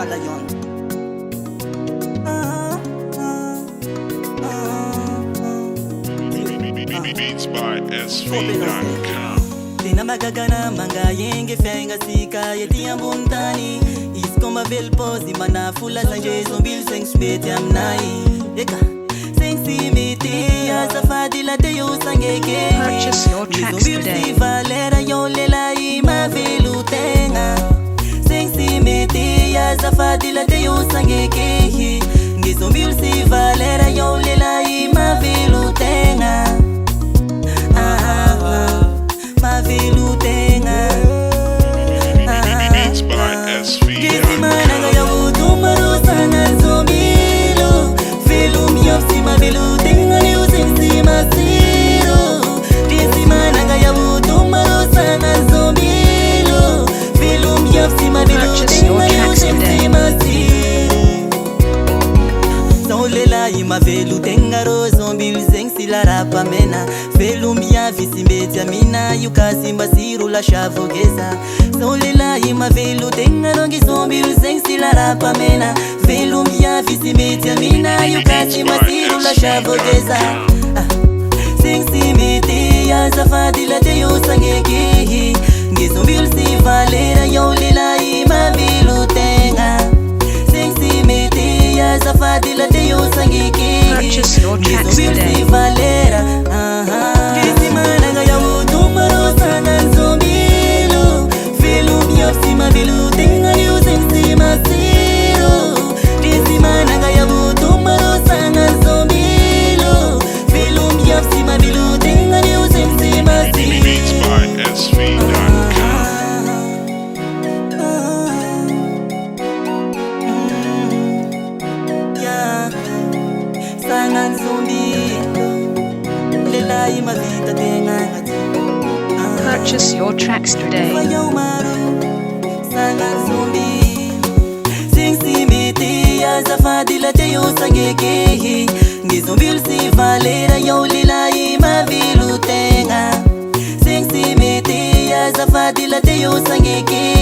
Wala yun. Beats by SV.com. Di na magagana mangayeng gefenga sika yeti ambundani. Iskoma velpo si manafula sa Jason Bill sing spit am nai. Eka sing simiti asafadi la te yo sangeke. Purchase your tracks today. Si valera yo lela ima velutenga. Sing simiti asafadi la te yo sangeke. Jason Bill si valera yo lela ima velutenga. Beats by SV.com. Purchase your tracks today. Ima velu tengaro zombil zeng silara pamena velu mia visimbeti amina yukasi mbasiru la shavogeza solela ima velu tengaro ngizombil zeng silara pamena velu mia visimbeti amina yukasi mbasiru la shavogeza sing simiti ya safadi la teyo sangeki ngizombil si valera yolela ima velu tenga sing simiti ya safadi la teyo sangeki. Purchase your tracks today. Valera, Kisimana ya mutumaro sana zombilo. Film ya sima bilu tenga liu sima siro. Kisimana ya mutumaro sana zombilo. Film ya sima bilu tenga liu sima siro. Beats by SV.com. Sangan zombi lela ima vita tenga Purchase your tracks today. Fayaw maru sangan zombi sing simiti ya safadi la teyo sangeke ngizombil si valera yo lela ima vilu tenga sing simiti ya safadi la teyo sangeke